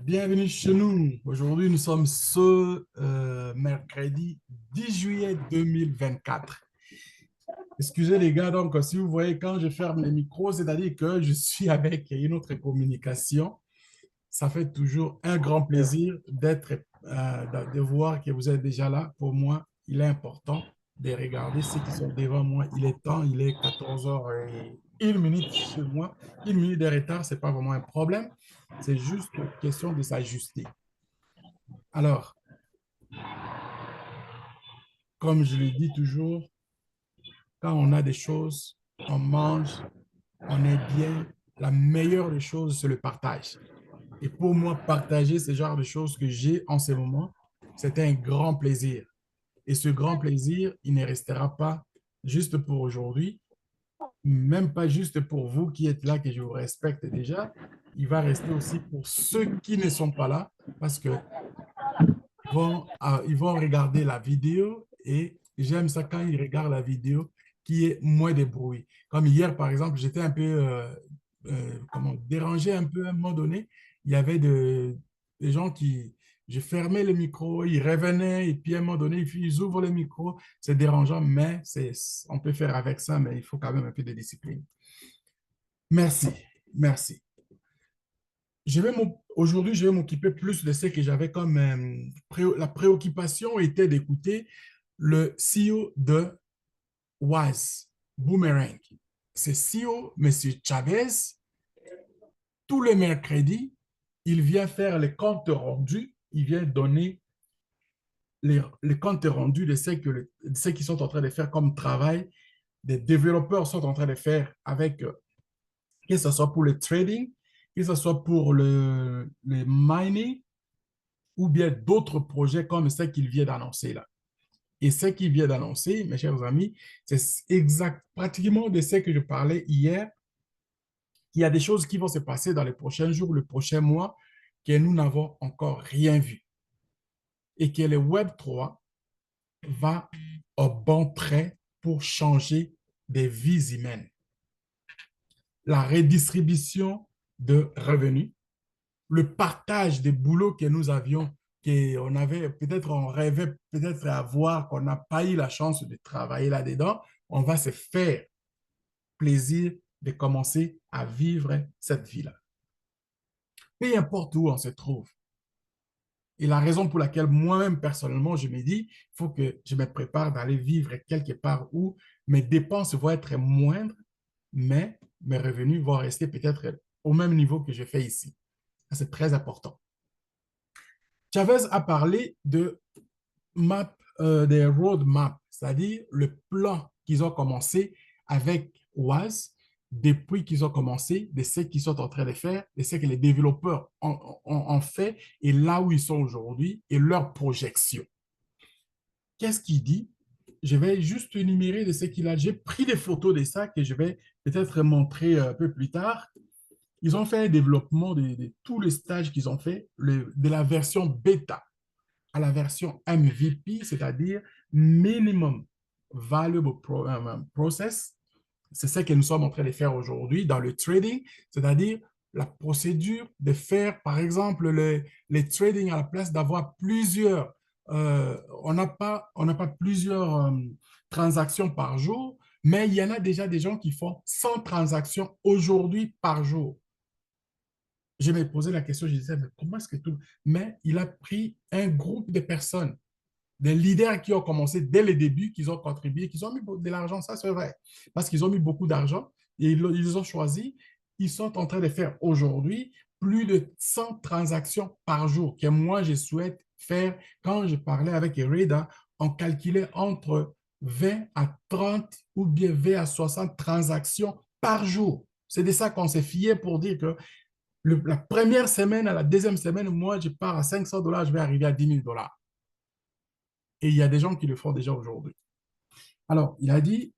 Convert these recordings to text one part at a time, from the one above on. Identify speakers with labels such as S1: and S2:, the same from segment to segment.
S1: Bienvenue chez nous. Aujourd'hui, nous sommes ce mercredi 10 juillet 2024. Excusez les gars, donc si vous voyez quand je ferme les micros, c'est-à-dire que je suis avec une autre communication. Ça fait toujours un grand plaisir de voir que vous êtes déjà là. Pour moi, il est important de regarder ceux qui sont devant moi. Il est temps, il est 14 h et 1 minute chez moi. 1 minute de retard, ce n'est pas vraiment un problème. C'est juste question de s'ajuster. Alors, comme je le dis toujours, quand on a des choses, on mange, on est bien. La meilleure des choses, c'est le partage. Et pour moi, partager ce genre de choses que j'ai en ce moment, c'est un grand plaisir. Et ce grand plaisir, il ne restera pas juste pour aujourd'hui, même pas juste pour vous qui êtes là, que je vous respecte déjà. Il va rester aussi pour ceux qui ne sont pas là, parce que ils vont regarder la vidéo et j'aime ça quand ils regardent la vidéo qui est moins de bruit. Comme hier, par exemple, j'étais un peu dérangé un peu à un moment donné. Il y avait des gens qui, je fermais le micro, ils revenaient et puis à un moment donné, ils ouvrent le micro. C'est dérangeant, mais on peut faire avec ça, mais il faut quand même un peu de discipline. Merci, merci. Aujourd'hui, je vais m'occuper plus de ce que j'avais comme la préoccupation était d'écouter le CEO de Wise, Boomerang. C'est CEO, M. Chavez. Tous les mercredis, il vient faire les comptes rendus, il vient donner les comptes rendus de de ce qu'ils sont en train de faire comme travail, des développeurs sont en train de faire avec que ce soit pour le trading, que ce soit pour le mining, ou bien d'autres projets comme ce qu'il vient d'annoncer là. Et ce qu'il vient d'annoncer, mes chers amis, c'est pratiquement de ce que je parlais hier. Il y a des choses qui vont se passer dans les prochains jours, le prochain mois, que nous n'avons encore rien vu. Et que le Web3 va au bon train pour changer des vies humaines. La redistribution de revenus, le partage des boulots que nous avions, qu'on avait, peut-être on rêvait peut-être à voir, qu'on n'a pas eu la chance de travailler là-dedans, on va se faire plaisir de commencer à vivre cette vie-là. Peu importe où on se trouve. Et la raison pour laquelle moi-même, personnellement, je me dis, il faut que je me prépare d'aller vivre quelque part où mes dépenses vont être moindres, mais mes revenus vont rester peut-être au même niveau que je fais ici. C'est très important. Chavez a parlé des roadmaps, c'est-à-dire le plan qu'ils ont commencé avec OAS depuis qu'ils ont commencé, de ce qu'ils sont en train de faire, de ce que les développeurs ont fait et là où ils sont aujourd'hui et leurs projections. Qu'est-ce qu'il dit? Je vais juste énumérer de ce qu'il a. J'ai pris des photos de ça que je vais peut-être montrer un peu plus tard. Ils ont fait un développement de tous les stages qu'ils ont fait, de la version bêta à la version MVP, c'est-à-dire Minimum Valuable Process. C'est ce que nous sommes en train de faire aujourd'hui dans le trading, c'est-à-dire la procédure de faire, par exemple, les trading à la place d'avoir plusieurs, on n'a pas plusieurs transactions par jour, mais il y en a déjà des gens qui font 100 transactions aujourd'hui par jour. Je me posais la question, je disais, mais comment est-ce que tout... Mais il a pris un groupe de personnes, des leaders qui ont commencé dès le début, qui ont contribué, qui ont mis de l'argent, ça c'est vrai, parce qu'ils ont mis beaucoup d'argent et ils ont choisi, ils sont en train de faire aujourd'hui plus de 100 transactions par jour, que moi je souhaite faire. Quand je parlais avec Reda, on calculait entre 20 à 30 ou bien 20 à 60 transactions par jour. C'est de ça qu'on s'est fié pour dire que la première semaine à la deuxième semaine, moi, je pars à 500 $, je vais arriver à 10 000 $. Et il y a des gens qui le font déjà aujourd'hui. Alors, il a dit,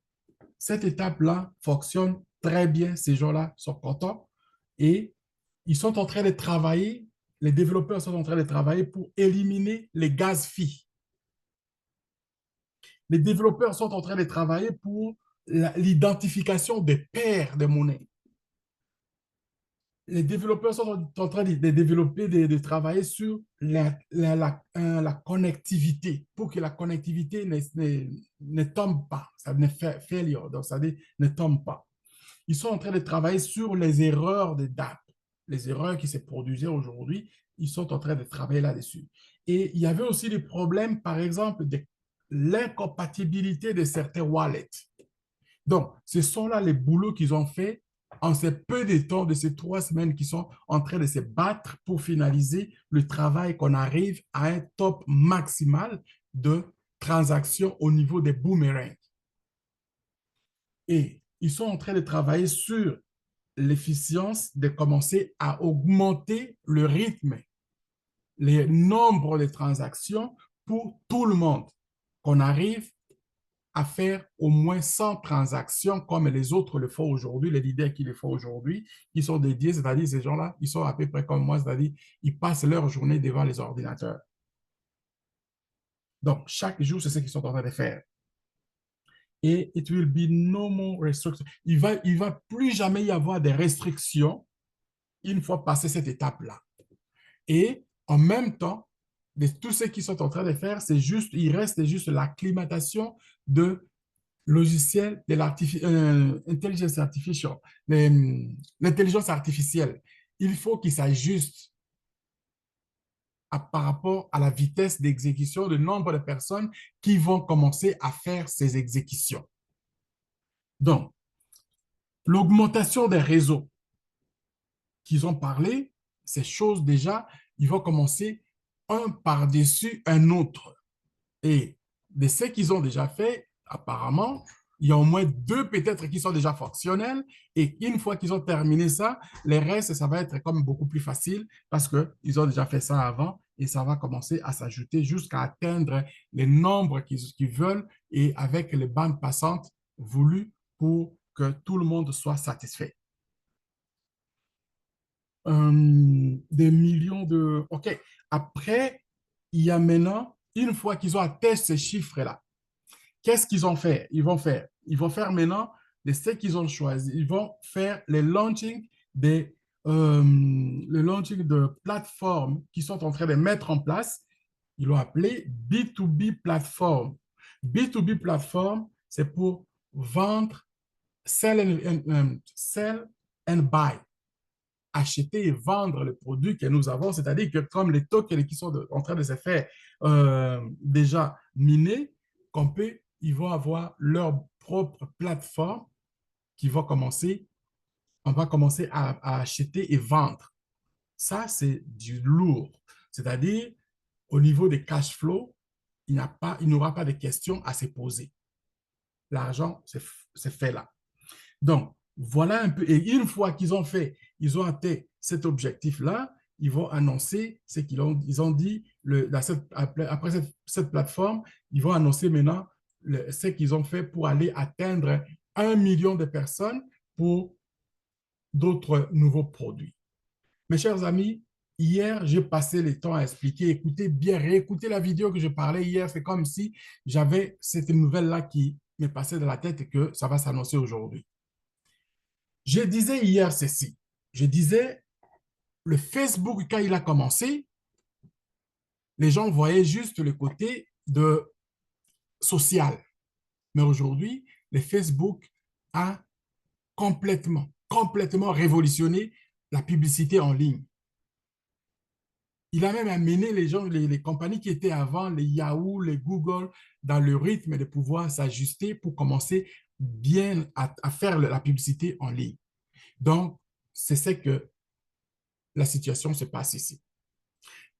S1: cette étape-là fonctionne très bien, ces gens-là sont contents et ils sont en train de travailler, les développeurs sont en train de travailler pour éliminer les gaz filles. Les développeurs sont en train de travailler pour l'identification des paires de monnaie. les développeurs sont en train de développer, de travailler sur la connectivité pour que la connectivité ne tombe pas, ça ne fait failure, donc ça dit ne tombe pas. Ils sont en train de travailler sur les erreurs de date, les erreurs qui se produisaient aujourd'hui, ils sont en train de travailler là-dessus. Et il y avait aussi des problèmes, par exemple, de l'incompatibilité de certains wallets. Donc, ce sont là les boulots qu'ils ont fait en ces peu de temps, de ces 3 semaines qui sont en train de se battre pour finaliser le travail qu'on arrive à un top maximal de transactions au niveau des boomerangs. Et ils sont en train de travailler sur l'efficience de commencer à augmenter le rythme, le nombre de transactions pour tout le monde, qu'on arrive à faire au moins 100 transactions comme les autres le font aujourd'hui, les leaders qui le font aujourd'hui, qui sont dédiés, c'est-à-dire ces gens-là, ils sont à peu près comme moi, c'est-à-dire ils passent leur journée devant les ordinateurs. Donc, chaque jour, c'est ce qu'ils sont en train de faire. Et it will be no more restrictions. Il va plus jamais y avoir des restrictions une fois passé cette étape-là. Et en même temps, de tout ce qu'ils sont en train de faire, c'est juste, il reste juste l'acclimatation de logiciels de l'intelligence artificielle, l'intelligence artificielle. Il faut qu'il s'ajuste par rapport à la vitesse d'exécution, le nombre de personnes qui vont commencer à faire ces exécutions. Donc, l'augmentation des réseaux qu'ils ont parlé, ces choses déjà, ils vont commencer un par-dessus un autre. Et de ce qu'ils ont déjà fait, apparemment, il y a au moins 2 peut-être qui sont déjà fonctionnels. Et une fois qu'ils ont terminé ça, les restes, ça va être comme beaucoup plus facile parce qu'ils ont déjà fait ça avant et ça va commencer à s'ajouter jusqu'à atteindre les nombres qu'ils veulent et avec les bandes passantes voulues pour que tout le monde soit satisfait. Des millions de... OK. Après, il y a maintenant, une fois qu'ils ont atteint ces chiffres-là, qu'est-ce qu'ils ont fait? Ils vont faire maintenant de ce qu'ils ont choisi. Ils vont faire le launching de plateformes qui sont en train de mettre en place. Ils l'ont appelé B2B platform. B2B platform, c'est pour vendre, sell and buy, acheter et vendre le produit que nous avons, c'est-à-dire que comme les tokens qui sont en train de se faire déjà miner, ils vont avoir leur propre plateforme qui va commencer, on va commencer à acheter et vendre. Ça, c'est du lourd. C'est-à-dire, au niveau des cash flow, il n'aura pas de questions à se poser. L'argent, c'est fait là. Donc, voilà un peu. Et une fois ils ont atteint cet objectif-là, ils vont annoncer ce ils ont dit après cette plateforme, ils vont annoncer maintenant ce qu'ils ont fait pour aller atteindre 1 million de personnes pour d'autres nouveaux produits. Mes chers amis, hier, j'ai passé le temps à expliquer, écoutez bien, réécoutez la vidéo que je parlais hier, c'est comme si j'avais cette nouvelle-là qui m'est passée dans la tête et que ça va s'annoncer aujourd'hui. Je disais hier ceci. Je disais, le Facebook, quand il a commencé, les gens voyaient juste le côté de social. Mais aujourd'hui, le Facebook a complètement révolutionné la publicité en ligne. Il a même amené les gens, les compagnies qui étaient avant, les Yahoo, les Google, dans le rythme de pouvoir s'ajuster pour commencer bien à faire la publicité en ligne. Donc, c'est ce que la situation se passe ici.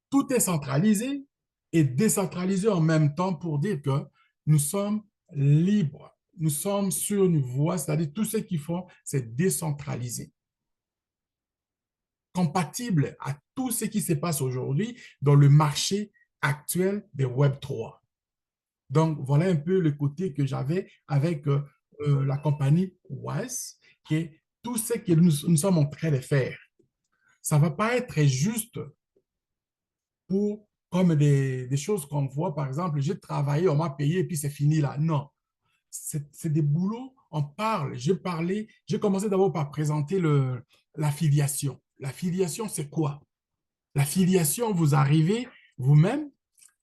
S1: Tout est centralisé et décentralisé en même temps pour dire que nous sommes libres. Nous sommes sur une voie, c'est-à-dire tout ce qu'ils font, c'est décentralisé, compatible à tout ce qui se passe aujourd'hui dans le marché actuel des Web3. Donc, voilà un peu le côté que j'avais avec la compagnie Wise, qui est tout ce que nous sommes en train de faire. Ça ne va pas être juste pour, comme des choses qu'on voit, par exemple, j'ai travaillé, on m'a payé et puis c'est fini là. Non, c'est des boulots, on parle. J'ai commencé d'abord par présenter l'affiliation. La filiation, c'est quoi? La filiation, vous arrivez vous-même,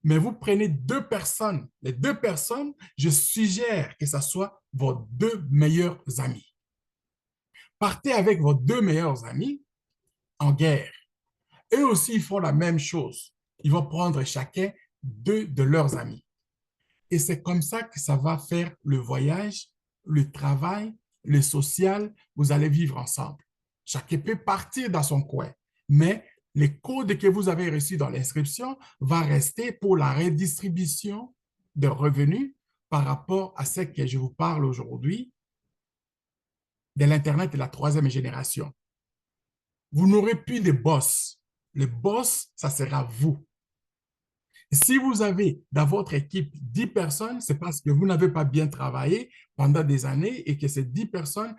S1: mais vous prenez deux personnes. Les deux personnes, je suggère que ce soit vos deux meilleurs amis. Partez avec vos deux meilleurs amis en guerre. Eux aussi, ils font la même chose. Ils vont prendre chacun deux de leurs amis. Et c'est comme ça que ça va faire le voyage, le travail, le social. Vous allez vivre ensemble. Chacun peut partir dans son coin, mais les codes que vous avez reçus dans l'inscription vont rester pour la redistribution de revenus par rapport à ce que je vous parle aujourd'hui de l'Internet de la troisième génération. Vous n'aurez plus de boss. Le boss, ça sera vous. Si vous avez dans votre équipe 10 personnes, c'est parce que vous n'avez pas bien travaillé pendant des années et que ces 10 personnes,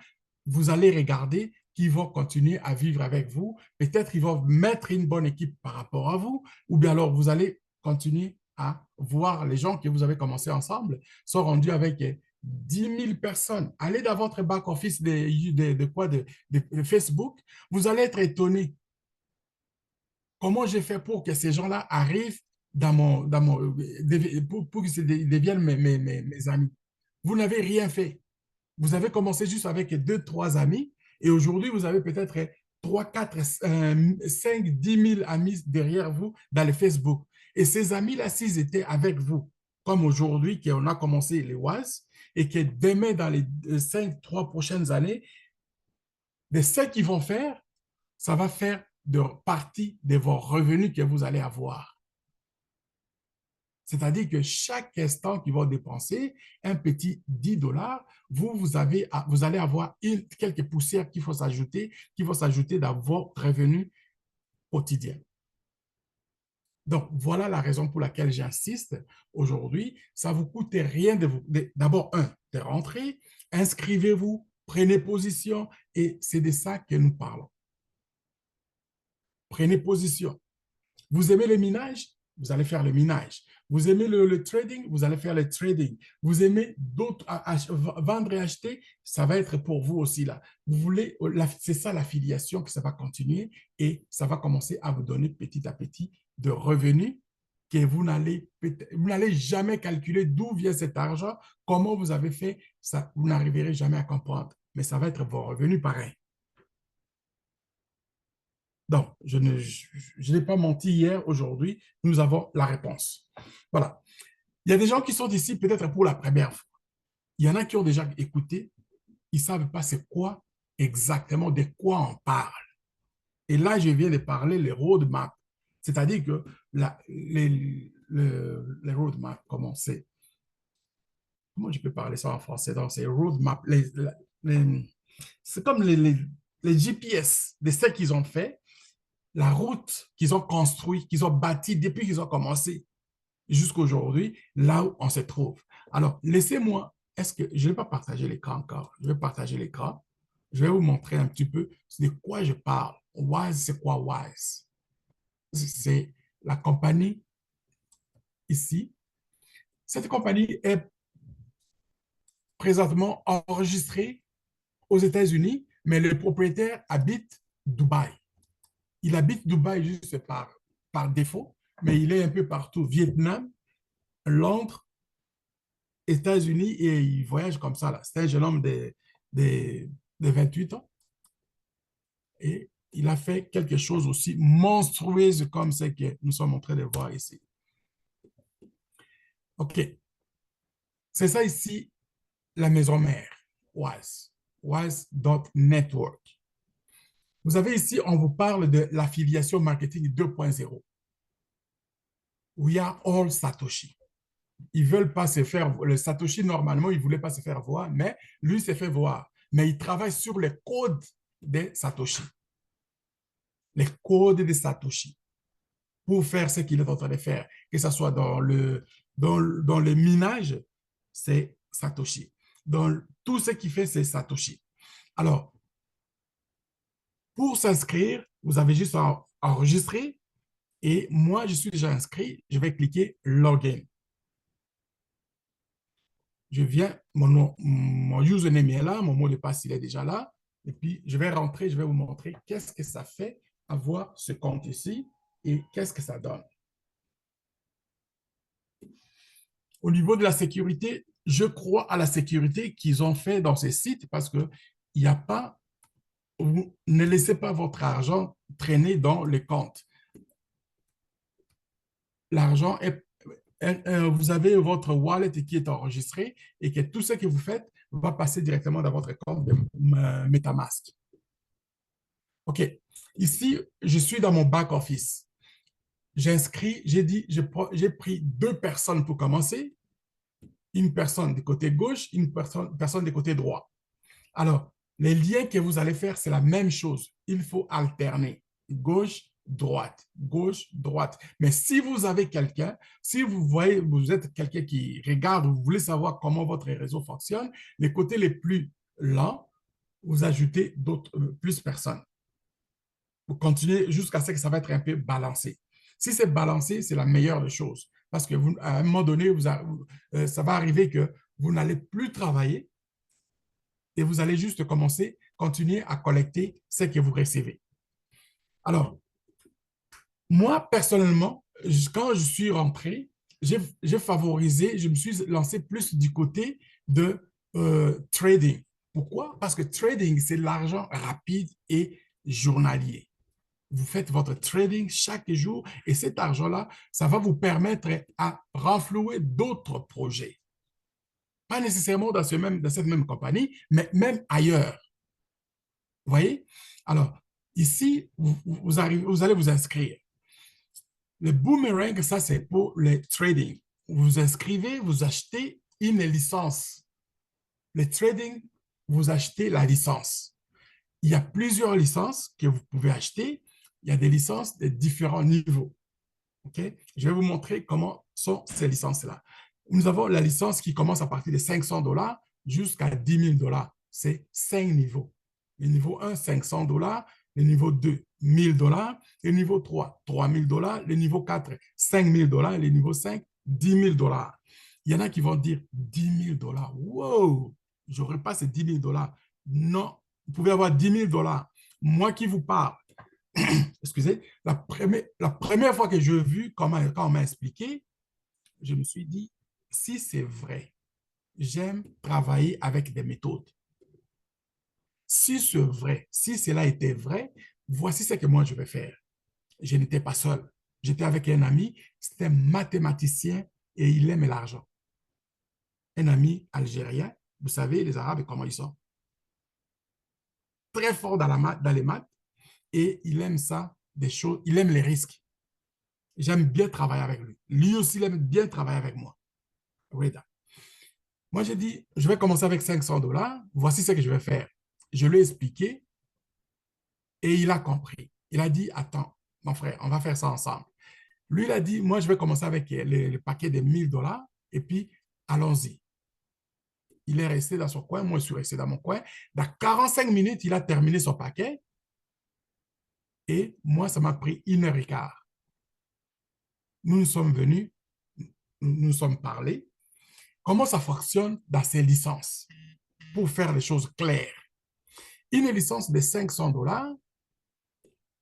S1: vous allez regarder qui vont continuer à vivre avec vous. Peut-être qu'ils vont mettre une bonne équipe par rapport à vous, ou bien alors vous allez continuer à voir les gens que vous avez commencé ensemble sont rendus avec 10 000 personnes. Allez dans votre back-office de Facebook, vous allez être étonné. Comment j'ai fait pour que ces gens-là arrivent pour qu'ils deviennent mes amis? Vous n'avez rien fait. Vous avez commencé juste avec deux, trois amis et aujourd'hui, vous avez peut-être 3, 4, 5, 10 000 amis derrière vous dans le Facebook. Et ces amis-là, s'ils étaient avec vous, comme aujourd'hui, qu'on a commencé les WAS, et que demain, dans les 5, 3 prochaines années, de ce qu'ils vont faire, ça va faire de partie de vos revenus que vous allez avoir. C'est-à-dire que chaque instant qu'ils vont dépenser un petit 10 dollars, vous allez avoir quelques poussières qui vont s'ajouter dans vos revenus quotidiens. Donc, voilà la raison pour laquelle j'insiste aujourd'hui. Ça ne vous coûte rien d'abord, de rentrer, inscrivez-vous, prenez position et c'est de ça que nous parlons. Prenez position. Vous aimez le minage? Vous allez faire le minage. Vous aimez le trading? Vous allez faire le trading. Vous aimez vendre et acheter? Ça va être pour vous aussi là. Vous voulez, c'est ça l'affiliation que ça va continuer et ça va commencer à vous donner petit à petit de revenus que vous n'allez jamais calculer d'où vient cet argent, comment vous avez fait, ça, vous n'arriverez jamais à comprendre. Mais ça va être vos revenus pareil. Donc, je n'ai pas menti hier, aujourd'hui, nous avons la réponse. Voilà. Il y a des gens qui sont ici peut-être pour la première fois. Il y en a qui ont déjà écouté, ils ne savent pas c'est quoi exactement, de quoi on parle. Et là, je viens de parler les roadmaps. C'est-à-dire que les roadmaps, comment je peux parler ça en français? Donc, c'est roadmaps. C'est comme les GPS de ce qu'ils ont fait, la route qu'ils ont construite, qu'ils ont bâtie depuis qu'ils ont commencé jusqu'à aujourd'hui, là où on se trouve. Alors, laissez-moi, est-ce que je ne vais pas partager l'écran encore? Je vais partager l'écran. Je vais vous montrer un petit peu de quoi je parle. Wise, c'est quoi Wise? C'est la compagnie ici. Cette compagnie est présentement enregistrée aux États-Unis, mais le propriétaire habite Dubaï. Il habite Dubaï juste par défaut, mais il est un peu partout. Vietnam, Londres, États-Unis, et il voyage comme ça. C'est un jeune homme de 28 ans. Et il a fait quelque chose aussi monstrueux comme ce que nous sommes en train de voir ici. OK. C'est ça ici, la maison mère, WISE, wise.network. Vous avez ici, on vous parle de l'affiliation marketing 2.0. We are all Satoshi. Ils ne veulent pas se faire, le Satoshi, normalement, il ne voulait pas se faire voir, mais lui s'est fait voir. Mais il travaille sur les codes de Satoshi. Les codes de Satoshi pour faire ce qu'il est en train de faire. Que ce soit dans le minage, c'est Satoshi. Dans tout ce qu'il fait, c'est Satoshi. Alors, pour s'inscrire, vous avez juste à enregistrer. Et moi, je suis déjà inscrit. Je vais cliquer Login. Je viens, mon username est là, mon mot de passe, il est déjà là. Et puis, je vais rentrer, je vais vous montrer qu'est-ce que ça fait avoir ce compte ici et qu'est-ce que ça donne? Au niveau de la sécurité, je crois à la sécurité qu'ils ont fait dans ces sites parce que il n'y a pas, vous ne laissez pas votre argent traîner dans les comptes. L'argent vous avez votre wallet qui est enregistré et que tout ce que vous faites va passer directement dans votre compte de MetaMask. OK. Ici, je suis dans mon back office. J'inscris, j'ai dit, j'ai pris 2 personnes pour commencer, une personne du côté gauche, une personne du côté droit. Alors, les liens que vous allez faire, c'est la même chose. Il faut alterner gauche, droite, gauche, droite. Mais si vous avez quelqu'un, si vous voyez, vous êtes quelqu'un qui regarde, vous voulez savoir comment votre réseau fonctionne, les côtés les plus lents, vous ajoutez d'autres, plus personnes. Vous continuez jusqu'à ce que ça va être un peu balancé. Si c'est balancé, c'est la meilleure des choses. Parce que vous, à un moment donné, ça va arriver que vous n'allez plus travailler et vous allez juste continuer à collecter ce que vous recevez. Alors, moi, personnellement, quand je suis rentré, j'ai favorisé, je me suis lancé plus du côté de trading. Pourquoi? Parce que trading, c'est l'argent rapide et journalier. Vous faites votre trading chaque jour et cet argent-là, ça va vous permettre à renflouer d'autres projets. Pas nécessairement dans cette même compagnie, mais même ailleurs. Vous voyez? Alors, ici, vous allez vous inscrire. Le boomerang, ça, c'est pour le trading. Vous vous inscrivez, vous achetez une licence. Le trading, vous achetez la licence. Il y a plusieurs licences que vous pouvez acheter. Il y a des licences de différents niveaux. Okay? Je vais vous montrer comment sont ces licences-là. Nous avons la licence qui commence à partir de $500 jusqu'à $10,000. C'est 5 niveaux. Le niveau 1, $500. Le niveau 2, $1,000. Le niveau 3, $3,000. Le niveau 4, $5,000. Le niveau 5, $10,000. Il y en a qui vont dire $10,000. Wow! Je n'aurai pas ces $10,000. Non, vous pouvez avoir $10,000. Moi qui vous parle, excusez, la première fois que j'ai vu quand on m'a expliqué, je me suis dit, si c'est vrai, j'aime travailler avec des méthodes. Si c'est vrai, si cela était vrai, voici ce que moi je vais faire. Je n'étais pas seul. J'étais avec un ami, c'était un mathématicien et il aime l'argent. Un ami algérien, vous savez, les Arabes, comment ils sont? Très fort dans les maths et il aime ça, des choses, il aime les risques. J'aime bien travailler avec lui. Lui aussi, il aime bien travailler avec moi. Reda. Moi, j'ai dit, je vais commencer avec $500. Voici ce que je vais faire. Je lui ai expliqué et il a compris. Il a dit, attends, mon frère, on va faire ça ensemble. Lui, il a dit, moi, je vais commencer avec le paquet de $1,000 et puis allons-y. Il est resté dans son coin, moi, je suis resté dans mon coin. Dans 45 minutes, il a terminé son paquet et moi, ça m'a pris 1 heure et quart. Nous nous sommes venus, nous nous sommes parlé. Comment ça fonctionne dans ces licences pour faire les choses claires? Une licence de $500,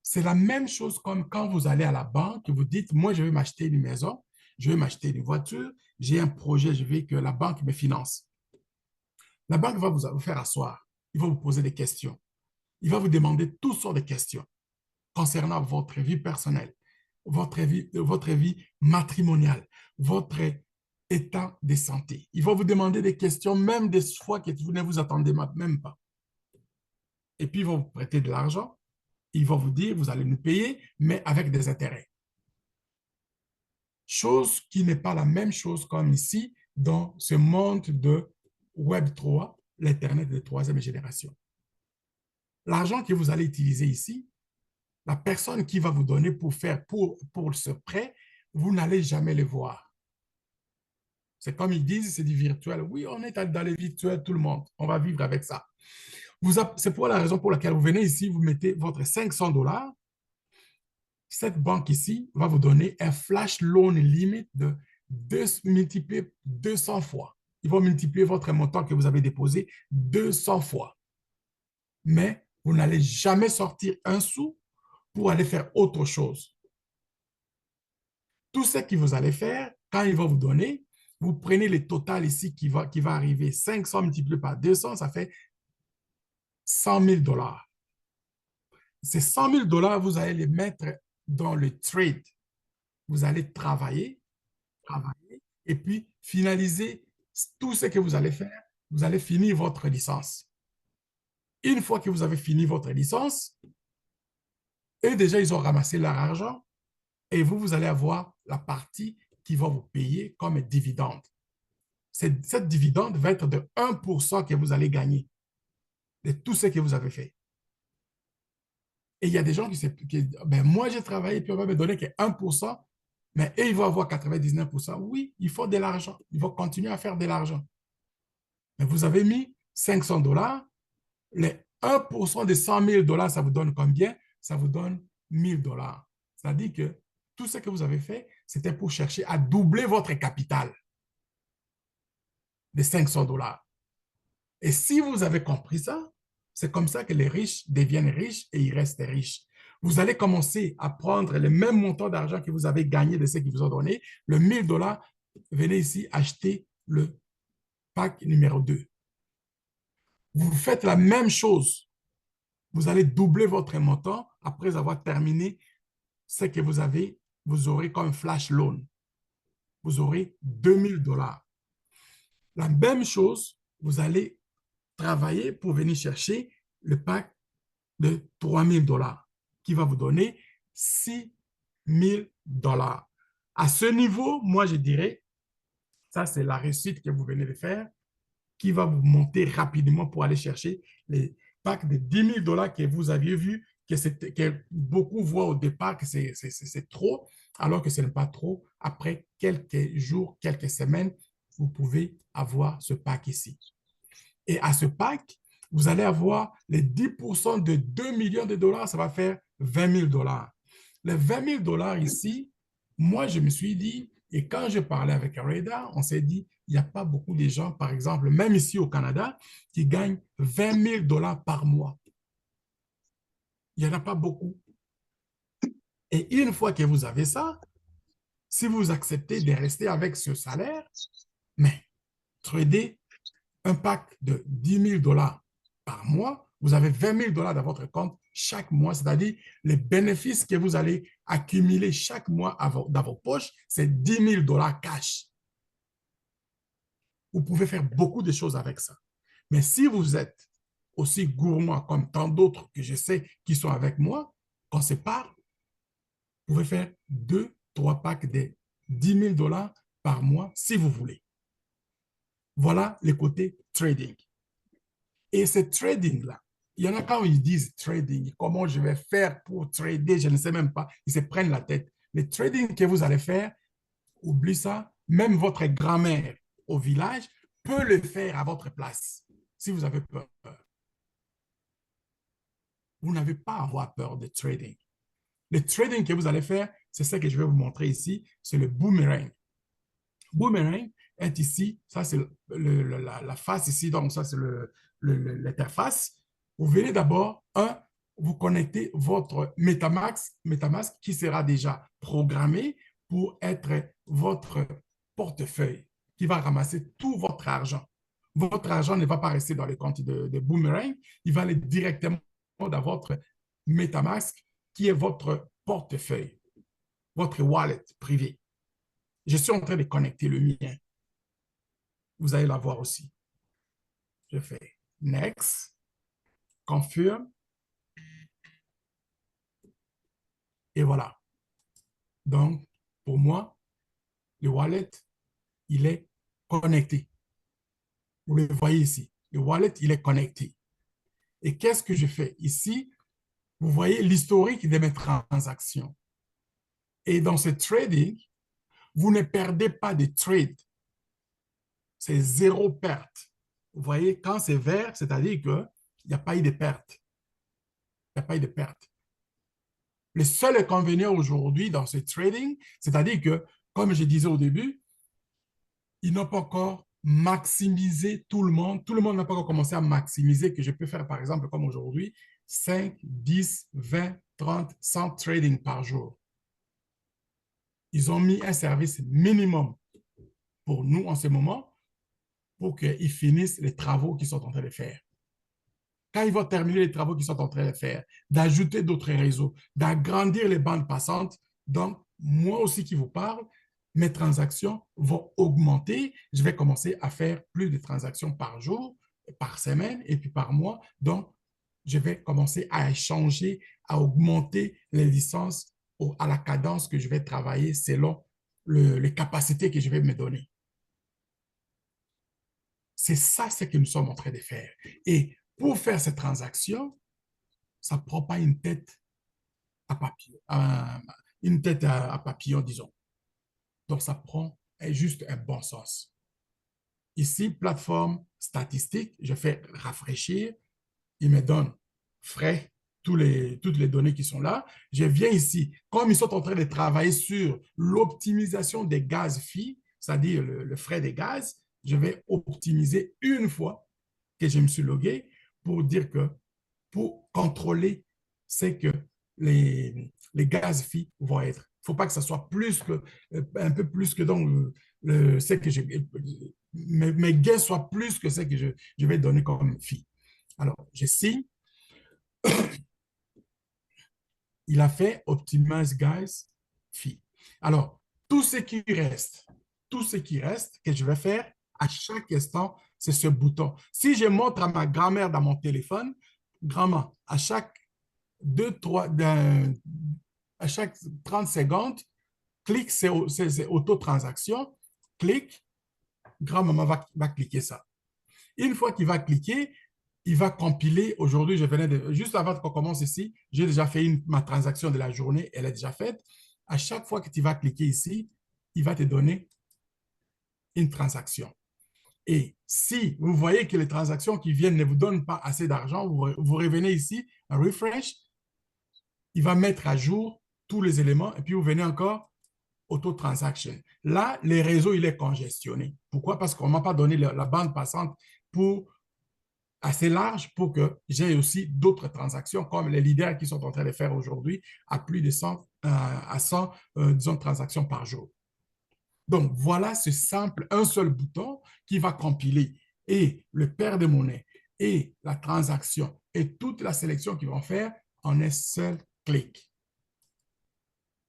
S1: c'est la même chose comme quand vous allez à la banque et vous dites, moi, je vais m'acheter une maison, je vais m'acheter une voiture, j'ai un projet, je veux que la banque me finance. La banque va vous faire asseoir, il va vous poser des questions, il va vous demander toutes sortes de questions concernant votre vie personnelle, votre vie matrimoniale, votre état de santé. Il va vous demander des questions, même des fois que vous ne vous attendez même pas. Et puis, ils vont vous prêter de l'argent. Ils vont vous dire, vous allez nous payer, mais avec des intérêts. Chose qui n'est pas la même chose comme ici dans ce monde de Web3, l'Internet de troisième génération. L'argent que vous allez utiliser ici, la personne qui va vous donner pour ce prêt, vous n'allez jamais le voir. C'est comme ils disent, c'est du virtuel. Oui, on est dans le virtuel, tout le monde. On va vivre avec ça. C'est pour la raison pour laquelle vous venez ici, vous mettez votre $500. Cette banque ici va vous donner un flash loan limit de multiplié 200 fois. Ils vont multiplier votre montant que vous avez déposé 200 fois. Mais vous n'allez jamais sortir un sou pour aller faire autre chose. Tout ce que vous allez faire, quand il va vous donner, vous prenez le total ici qui va arriver. 500 multiplié par 200, ça fait 100 000 dollars. Ces 100 000 dollars, vous allez les mettre dans le trade. Vous allez travailler, travailler, et puis finaliser tout ce que vous allez faire. Vous allez finir votre licence. Une fois que vous avez fini votre licence, eux déjà, ils ont ramassé leur argent et vous, vous allez avoir la partie qui va vous payer comme dividende. Cette dividende va être de 1% que vous allez gagner de tout ce que vous avez fait. Et il y a des gens qui ben moi, j'ai travaillé, puis on va me donner que 1%, mais eux, ils vont avoir 99%. Oui, il faut de l'argent. Ils vont continuer à faire de l'argent. Mais vous avez mis 500 dollars, les 1% de 100 000 dollars, ça vous donne combien? Ça vous donne 1000 dollars. C'est-à-dire que tout ce que vous avez fait, c'était pour chercher à doubler votre capital de 500 dollars. Et si vous avez compris ça, c'est comme ça que les riches deviennent riches et ils restent riches. Vous allez commencer à prendre le même montant d'argent que vous avez gagné de ce qu'ils vous ont donné, le 1000 dollars, venez ici acheter le pack numéro 2. Vous faites la même chose. Vous allez doubler votre montant après avoir terminé ce que vous aurez comme flash loan. Vous aurez 2000 dollars. La même chose, vous allez travailler pour venir chercher le pack de 3000 dollars qui va vous donner 6000 dollars. À ce niveau, moi, je dirais, ça, c'est la réussite que vous venez de faire qui va vous monter rapidement pour aller chercher les packs de 10 000 dollars que vous aviez vu, que beaucoup voient au départ que c'est trop, alors que ce n'est pas trop. Après quelques jours, quelques semaines, vous pouvez avoir ce pack ici. Et à ce pack, vous allez avoir les 10% de 2 millions de dollars, ça va faire 20 000 dollars. Les 20 000 dollars ici, moi, je me suis dit, et quand je parlais avec Reda, on s'est dit, il n'y a pas beaucoup de gens, par exemple, même ici au Canada, qui gagnent 20 000 dollars par mois. Il n'y en a pas beaucoup. Et une fois que vous avez ça, si vous acceptez de rester avec ce salaire, mais trader un pack de 10 000 dollars par mois, vous avez 20 000 dollars dans votre compte chaque mois, c'est-à-dire les bénéfices que vous allez accumuler chaque mois dans vos poches, c'est 10 000 dollars cash. Vous pouvez faire beaucoup de choses avec ça. Mais si vous êtes aussi gourmand comme tant d'autres que je sais qui sont avec moi, qu'on se parle, vous pouvez faire 2, 3 packs de 10 000 dollars par mois si vous voulez. Voilà le côté trading. Et ce trading-là, il y en a quand ils disent trading, comment je vais faire pour trader, je ne sais même pas, ils se prennent la tête. Le trading que vous allez faire, oublie ça, même votre grand-mère au village peut le faire à votre place, si vous avez peur. Vous n'avez pas à avoir peur de trading. Le trading que vous allez faire, c'est ce que je vais vous montrer ici, c'est le boomerang. Boomerang est ici, ça c'est la face ici, donc ça c'est l'interface. Vous venez d'abord, vous connectez votre MetaMask qui sera déjà programmé pour être votre portefeuille, qui va ramasser tout votre argent. Votre argent ne va pas rester dans le compte de Boomerang, il va aller directement dans votre MetaMask, qui est votre portefeuille, votre wallet privé. Je suis en train de connecter le mien. Vous allez la voir aussi. Je fais Next, confirme, et voilà. Donc, pour moi, le wallet, il est connecté. Vous le voyez ici. Le wallet, il est connecté. Et qu'est-ce que je fais ici? Vous voyez l'historique de mes transactions. Et dans ce trading, vous ne perdez pas de trade. C'est zéro perte. Vous voyez, quand c'est vert, c'est-à-dire qu'il n'y a pas eu de perte. Il n'y a pas eu de perte. Le seul inconvénient aujourd'hui dans ce trading, c'est-à-dire que, comme je disais au début, ils n'ont pas encore maximisé tout le monde. Tout le monde n'a pas encore commencé à maximiser, que je peux faire, par exemple, comme aujourd'hui. 5, 10, 20, 30, 100 trading par jour. Ils ont mis un service minimum pour nous en ce moment pour qu'ils finissent les travaux qu'ils sont en train de faire. Quand ils vont terminer les travaux qu'ils sont en train de faire, d'ajouter d'autres réseaux, d'agrandir les bandes passantes, donc moi aussi qui vous parle, mes transactions vont augmenter. Je vais commencer à faire plus de transactions par jour, par semaine et puis par mois. Donc, je vais commencer à échanger, à augmenter les licences à la cadence que je vais travailler selon les capacités que je vais me donner. C'est ça ce que nous sommes en train de faire. Et pour faire ces transactions, ça ne prend pas une tête à papillon, à papillon, disons. Donc, ça prend juste un bon sens. Ici, plateforme statistique, je fais rafraîchir, il me donne frais, toutes les données qui sont là. Je viens ici, comme ils sont en train de travailler sur l'optimisation des gaz FI, c'est-à-dire le frais des gaz, je vais optimiser une fois que je me suis logué pour dire que, pour contrôler, c'est que les gaz FI vont être. Il ne faut pas que ça soit plus que, un peu plus que donc ce que mes gains soient plus que ce que je vais donner comme FI. Alors, je signe. Il a fait Optimize Guys FI. Alors, tout ce qui reste que je vais faire à chaque instant, c'est ce bouton. Si je montre à ma grand-mère dans mon téléphone, grand-mère, à chaque 2, 3, à chaque 30 secondes, clique, c'est autotransaction, clique, grand-maman va cliquer ça. Une fois qu'il va cliquer, il va compiler. Aujourd'hui, juste avant qu'on commence ici, j'ai déjà fait ma transaction de la journée, elle est déjà faite. À chaque fois que tu vas cliquer ici, il va te donner une transaction. Et si vous voyez que les transactions qui viennent ne vous donnent pas assez d'argent, vous revenez ici, un refresh, il va mettre à jour tous les éléments et puis vous venez encore auto-transaction. Là, les réseaux, il est congestionné. Pourquoi? Parce qu'on ne m'a pas donné la bande passante pour assez large pour que j'ai aussi d'autres transactions comme les leaders qui sont en train de faire aujourd'hui à plus de 100, à 100 disons, transactions par jour. Donc, voilà ce simple, un seul bouton qui va compiler et le paire de monnaie et la transaction et toute la sélection qu'ils vont faire en un seul clic.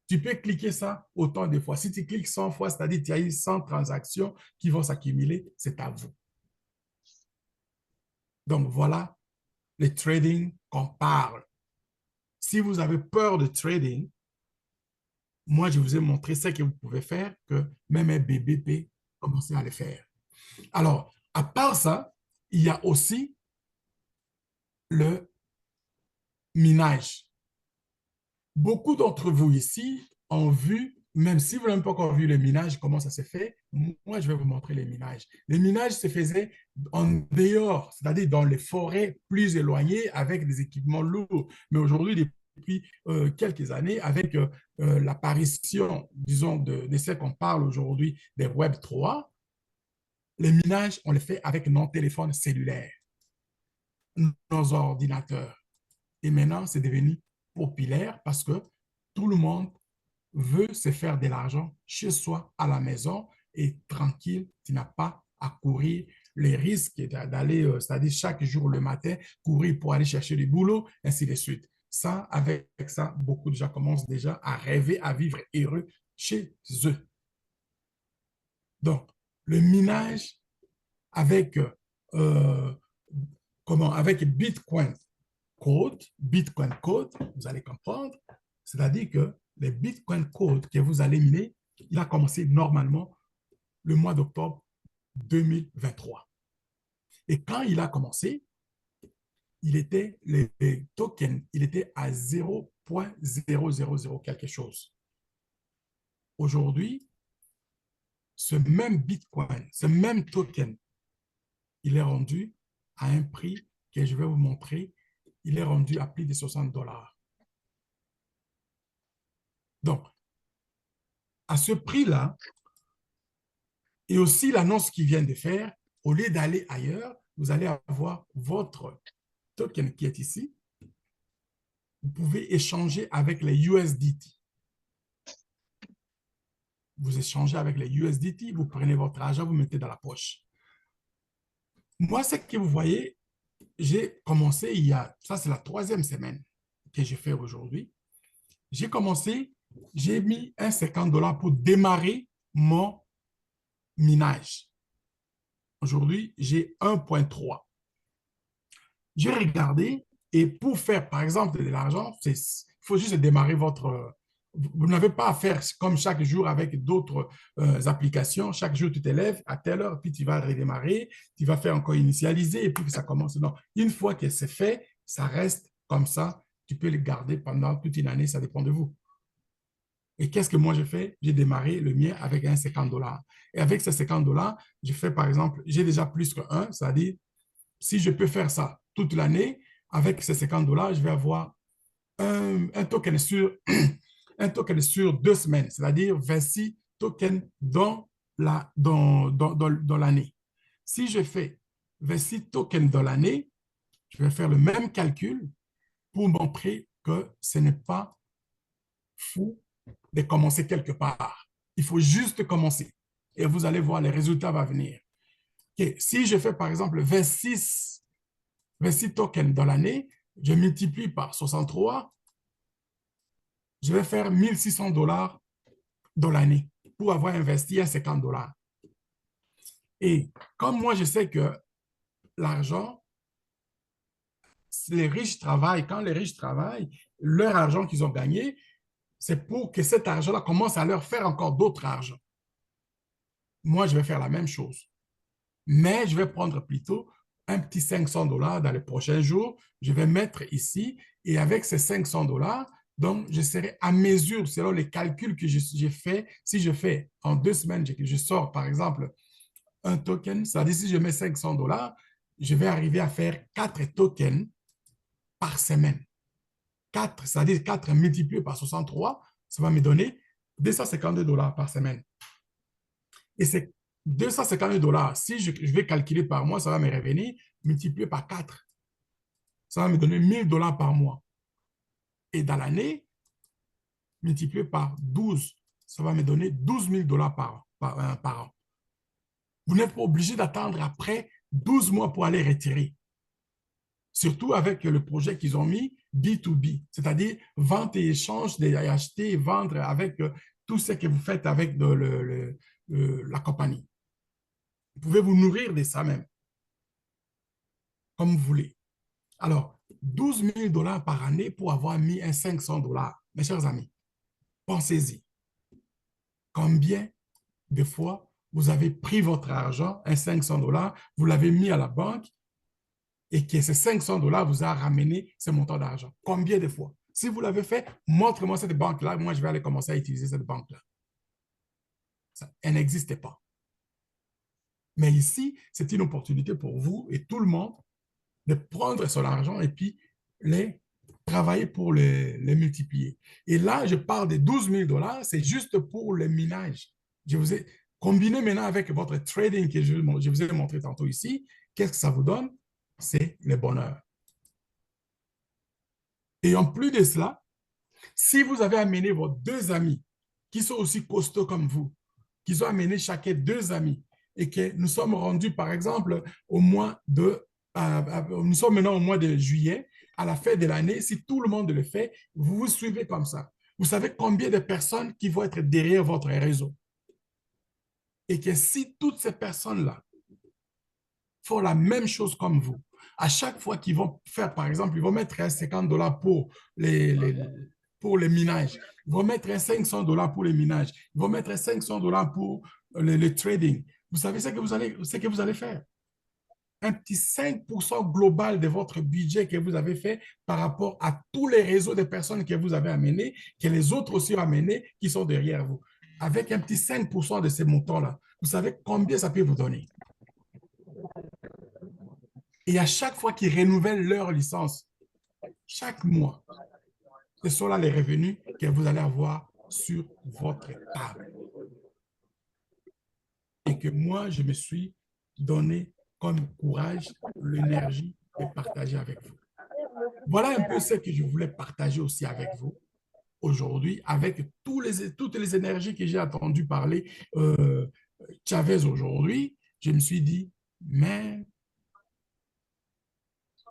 S1: Tu peux cliquer ça autant de fois. Si tu cliques 100 fois, c'est-à-dire qu'il y a eu 100 transactions qui vont s'accumuler, c'est à vous. Donc, voilà le trading qu'on parle. Si vous avez peur de trading, moi, je vous ai montré ce que vous pouvez faire, que même un bébé peut commencer à le faire. Alors, à part ça, il y a aussi le minage. Beaucoup d'entre vous ici ont vu, même si vous n'avez pas encore vu le minage, comment ça se fait, moi, je vais vous montrer le minage. Le minage se faisait en dehors, c'est-à-dire dans les forêts plus éloignées avec des équipements lourds. Mais aujourd'hui, depuis quelques années, avec l'apparition, disons, de ce qu'on parle aujourd'hui des Web 3, les minages, on les fait avec nos téléphones cellulaires, nos ordinateurs. Et maintenant, c'est devenu populaire parce que tout le monde veut se faire de l'argent chez soi, à la maison, et tranquille, tu n'as pas à courir les risques d'aller, c'est-à-dire chaque jour le matin, courir pour aller chercher du boulot, ainsi de suite. Ça, avec ça, beaucoup de gens commencent déjà à rêver, à vivre heureux chez eux. Donc, le minage avec, euh, avec Bitcoin Code, vous allez comprendre, c'est-à-dire que les Bitcoin Code que vous allez miner, il a commencé normalement le mois d'octobre 2023. Et quand il a commencé, les tokens, il était à 0,000 quelque chose. Aujourd'hui, ce même Bitcoin, ce même token, il est rendu à un prix que je vais vous montrer. Il est rendu à plus de 60 $. Donc, à ce prix-là, et aussi l'annonce qu'ils viennent de faire, au lieu d'aller ailleurs, vous allez avoir votre token qui est ici. vous pouvez échanger avec les USDT. Vous échangez avec les USDT, vous prenez votre argent, vous mettez dans la poche. Moi, ce que vous voyez, j'ai commencé ça c'est la 3e semaine que je fais aujourd'hui. J'ai commencé, j'ai mis un 50 $ pour démarrer mon minage. Aujourd'hui, j'ai 1,3. J'ai regardé et pour faire, par exemple, de l'argent, il faut juste démarrer votre... Vous n'avez pas à faire comme chaque jour avec d'autres applications. Chaque jour, tu t'élèves à telle heure, puis tu vas redémarrer, tu vas faire encore initialiser et puis que ça commence. Non, une fois que c'est fait, ça reste comme ça. Tu peux le garder pendant toute une année, ça dépend de vous. Et qu'est-ce que moi j'ai fait? J'ai démarré le mien avec un 50 $. Et avec ces 50 $, je fais par exemple, j'ai déjà plus que un, c'est-à-dire, si je peux faire ça toute l'année, avec ces 50 $, je vais avoir un token sur, un token sur 2 semaines, c'est-à-dire 26 tokens dans l'année. Si je fais 26 tokens dans l'année, je vais faire le même calcul pour montrer que ce n'est pas fou de commencer quelque part. Il faut juste commencer et vous allez voir les résultats vont venir. Okay. Si je fais par exemple 26 tokens dans l'année, je multiplie par 63, je vais faire 1 600 $ dans l'année pour avoir investi à 50 $. Et comme moi, je sais que l'argent, les riches travaillent, quand les riches travaillent, leur argent qu'ils ont gagné, c'est pour que cet argent-là commence à leur faire encore d'autres argent. Moi, je vais faire la même chose. Mais je vais prendre plutôt un petit 500 $ dans les prochains jours. Je vais mettre ici et avec ces 500 $, donc je serai à mesure selon les calculs que j'ai fait. Si je fais en 2 semaines, je sors par exemple un token, c'est-à-dire si je mets 500 $, je vais arriver à faire 4 tokens par semaine. 4, c'est-à-dire 4 multiplié par 63, ça va me donner 252 $ par semaine. Et c'est 252 $, si je vais calculer par mois, ça va me revenir multiplié par 4. Ça va me donner 1000 $ par mois. Et dans l'année, multiplié par 12, ça va me donner 12 000 $ par an. Vous n'êtes pas obligé d'attendre après 12 mois pour aller retirer. Surtout avec le projet qu'ils ont mis B2B, c'est-à-dire vente et échange, acheter et vendre avec tout ce que vous faites avec la compagnie. Vous pouvez vous nourrir de ça même, comme vous voulez. Alors, 12 000 $ par année pour avoir mis un 500 $. Mes chers amis, pensez-y. Combien de fois vous avez pris votre argent, un 500 $, vous l'avez mis à la banque et que ces 500 $ vous a ramené ce montant d'argent? Combien de fois? Si vous l'avez fait, montre-moi cette banque-là. Moi, je vais aller commencer à utiliser cette banque-là. Elle n'existe pas. Mais ici, c'est une opportunité pour vous et tout le monde de prendre son argent et puis les travailler pour les multiplier. Et là, je parle de 12 000 $, c'est juste pour le minage. Je vous ai combiné maintenant avec votre trading que je vous ai montré tantôt ici. Qu'est-ce que ça vous donne? C'est le bonheur. Et en plus de cela, si vous avez amené vos 2 amis qui sont aussi costauds comme vous, qui ont amené chacun 2 amis et que nous sommes rendus, par exemple, nous sommes maintenant au mois de juillet, à la fin de l'année, si tout le monde le fait, vous vous suivez comme ça. Vous savez combien de personnes qui vont être derrière votre réseau. Et que si toutes ces personnes-là font la même chose comme vous, à chaque fois qu'ils vont faire, par exemple, ils vont mettre un 50 $ pour les minages, ils vont mettre un 500 $ pour les minages, ils vont mettre un 500 $ pour le trading. Vous savez ce que vous allez faire? Un petit 5% global de votre budget que vous avez fait par rapport à tous les réseaux de personnes que vous avez amenés, que les autres aussi ont amenés, qui sont derrière vous. Avec un petit 5% de ces montants-là, vous savez combien ça peut vous donner? Et à chaque fois qu'ils renouvellent leur licence, chaque mois, ce sont là les revenus que vous allez avoir sur votre table. Et que moi, je me suis donné comme courage, l'énergie de partager avec vous. Voilà un peu ce que je voulais partager aussi avec vous aujourd'hui, avec toutes les énergies que j'ai entendu parler Chavez aujourd'hui. Je me suis dit, mais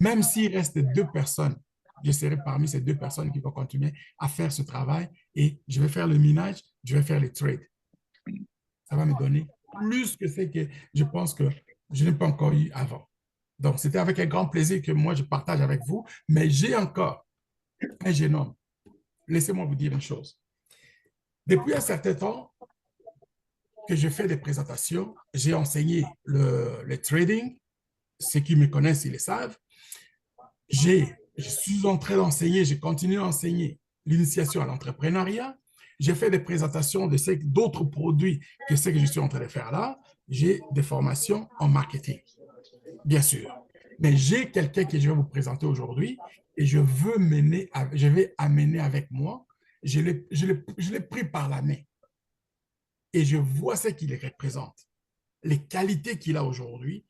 S1: même s'il reste deux personnes, je serai parmi ces deux personnes qui vont continuer à faire ce travail et je vais faire le minage, je vais faire les trades. Ça va me donner plus que ce que je pense que je n'ai pas encore eu avant. Donc, c'était avec un grand plaisir que moi, je partage avec vous, mais j'ai encore un jeune homme. Laissez-moi vous dire une chose. Depuis un certain temps que je fais des présentations, j'ai enseigné le trading. Ceux qui me connaissent, ils le savent. Je suis en train d'enseigner, je continue d'enseigner l'initiation à l'entrepreneuriat. J'ai fait des présentations de d'autres produits que ce que je suis en train de faire là. J'ai des formations en marketing, bien sûr. Mais j'ai quelqu'un que je vais vous présenter aujourd'hui et je vais amener avec moi. Je l'ai pris par la main et je vois ce qu'il représente, les qualités qu'il a aujourd'hui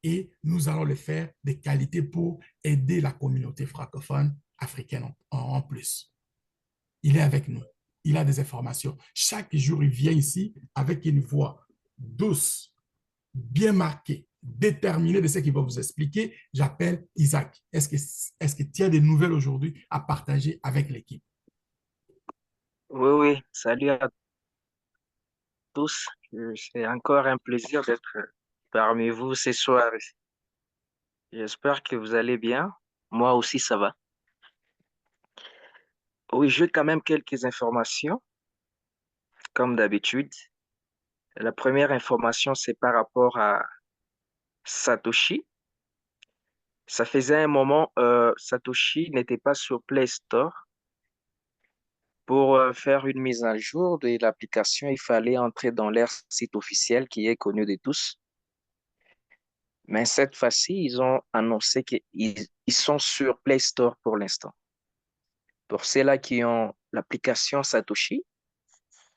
S1: et nous allons le faire des qualités pour aider la communauté francophone africaine en plus. Il est avec nous. Il a des informations. Chaque jour, il vient ici avec une voix douce, bien marquée, déterminée de ce qu'il va vous expliquer. J'appelle Isaac. Est-ce que tu as des nouvelles aujourd'hui à partager avec l'équipe?
S2: Oui, oui, salut à tous. C'est encore un plaisir d'être parmi vous ce soir. J'espère que vous allez bien. Moi aussi, ça va. Oui, j'ai quand même quelques informations, comme d'habitude. La première information, c'est par rapport à Satoshi. Ça faisait un moment, Satoshi n'était pas sur Play Store. Pour faire une mise à jour de l'application, il fallait entrer dans leur site officiel qui est connu de tous. Mais cette fois-ci, ils ont annoncé qu'ils sont sur Play Store pour l'instant. Pour ceux-là qui ont l'application Satoshi,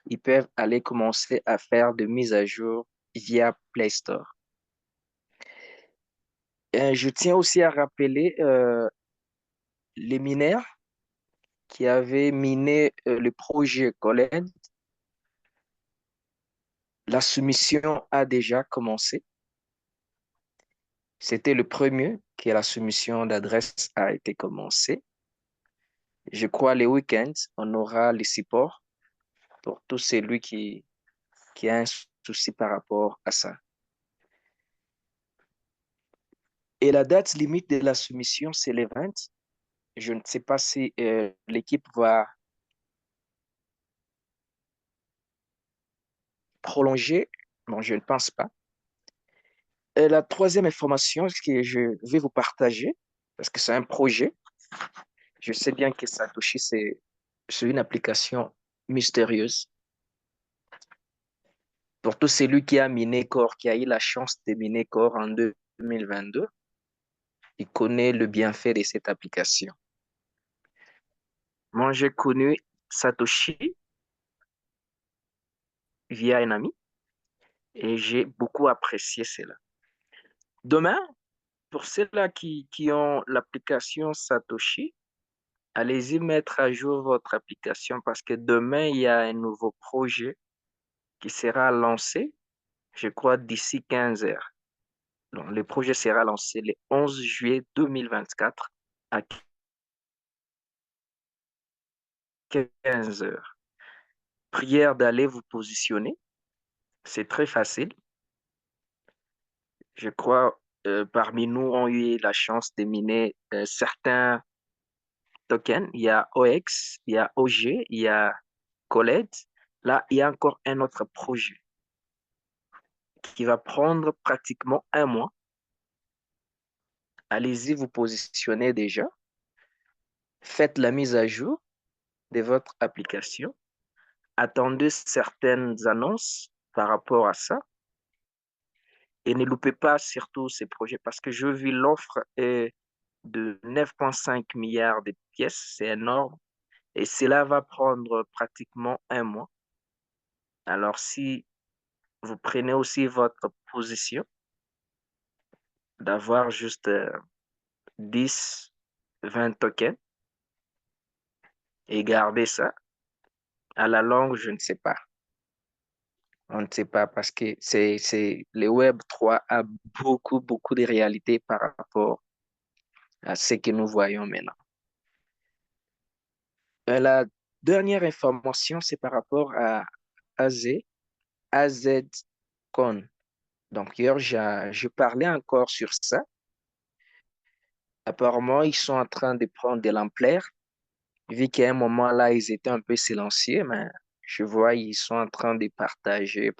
S2: ils peuvent aller commencer à faire de mises à jour via Play Store. Et je tiens aussi à rappeler les mineurs qui avaient miné le projet Golem. La soumission a déjà commencé. C'était le premier que la soumission d'adresse a été commencée. Je crois les week-ends, on aura le support pour tout celui qui a un souci par rapport à ça. Et la date limite de la soumission, c'est le 20. Je ne sais pas si l'équipe va prolonger. Non, je ne pense pas. Et la troisième information que je vais vous partager, parce que c'est un projet, je sais bien que Satoshi, c'est une application mystérieuse. Pour tout celui qui a miné Core, qui a eu la chance de miner Core en 2022, il connaît le bienfait de cette application. Moi, j'ai connu Satoshi via un ami et j'ai beaucoup apprécié cela. Demain, pour ceux-là qui ont l'application Satoshi, allez-y mettre à jour votre application parce que demain, il y a un nouveau projet qui sera lancé, je crois, d'ici 15 heures. Donc, le projet sera lancé le 11 juillet 2024 à 15 heures. Prière d'aller vous positionner. C'est très facile. Je crois, parmi nous, ont eu la chance de miner certains tokens. Il y a OX, il y a OG, il y a Colette. Là, il y a encore un autre projet qui va prendre pratiquement un mois. Allez-y, vous positionnez déjà. Faites la mise à jour de votre application. Attendez certaines annonces par rapport à ça. Et ne loupez pas surtout ces projets parce que je vis l'offre est de 9,5 milliards de pièces. C'est énorme. Et cela va prendre pratiquement un mois. Alors, si vous prenez aussi votre position d'avoir juste 10 20 tokens et garder ça. À la longue, je ne sais pas. On ne sait pas parce que le Web 3 a beaucoup de réalités par rapport à ce que nous voyons maintenant. La dernière information, c'est par rapport à AZ, AZCon. Donc, hier, je parlais encore sur ça. Apparemment, ils sont en train de prendre de l'ampleur. Vu qu'à un moment là, ils étaient un peu silencieux, mais je vois, ils sont en train de partager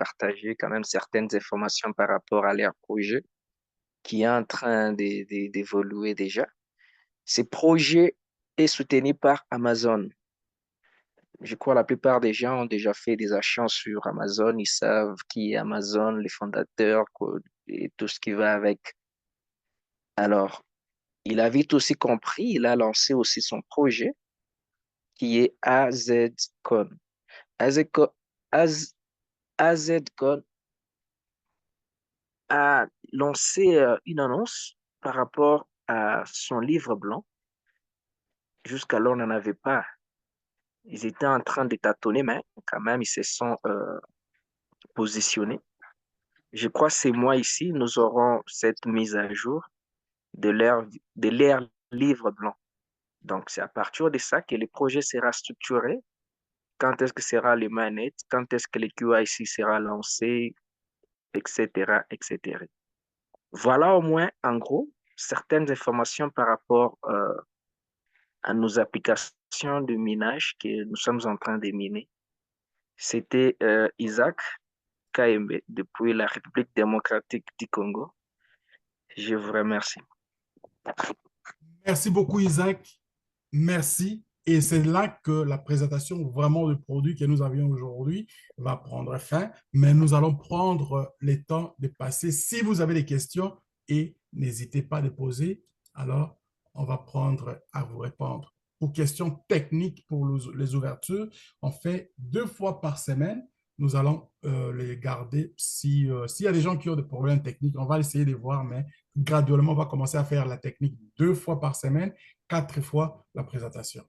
S2: quand même certaines informations par rapport à leur projet qui est en train d'évoluer déjà. Ce projet est soutenu par Amazon. Je crois que la plupart des gens ont déjà fait des achats sur Amazon. Ils savent qui est Amazon, les fondateurs et tout ce qui va avec. Alors, il a vite aussi compris, il a lancé aussi son projet qui est AZCon. AZCon, AZ, AZCon a lancé une annonce par rapport à son livre blanc. Jusqu'alors, on n'en avait pas. Ils étaient en train de tâtonner, mais quand même, ils se sont positionnés. Je crois que ces mois ici, nous aurons cette mise à jour de leur livre blanc. Donc, c'est à partir de ça que le projet sera structuré. Quand est-ce que sera le mainnet? Quand est-ce que le QIC sera lancé? Etc., etc. Voilà au moins, en gros, certaines informations par rapport à nos applications de minage que nous sommes en train de miner. C'était Isaac KMB depuis la République démocratique du Congo. Je vous remercie.
S1: Merci beaucoup, Isaac. Merci. Et c'est là que la présentation vraiment du produit que nous avions aujourd'hui va prendre fin. Mais nous allons prendre le temps de passer. Si vous avez des questions, et n'hésitez pas à les poser, alors on va prendre à vous répondre. Pour questions techniques pour les ouvertures, on fait 2 fois par semaine. Nous allons les garder. S'il y a des gens qui ont des problèmes techniques, on va essayer de voir, mais graduellement, on va commencer à faire la technique 2 fois par semaine, 4 fois la présentation.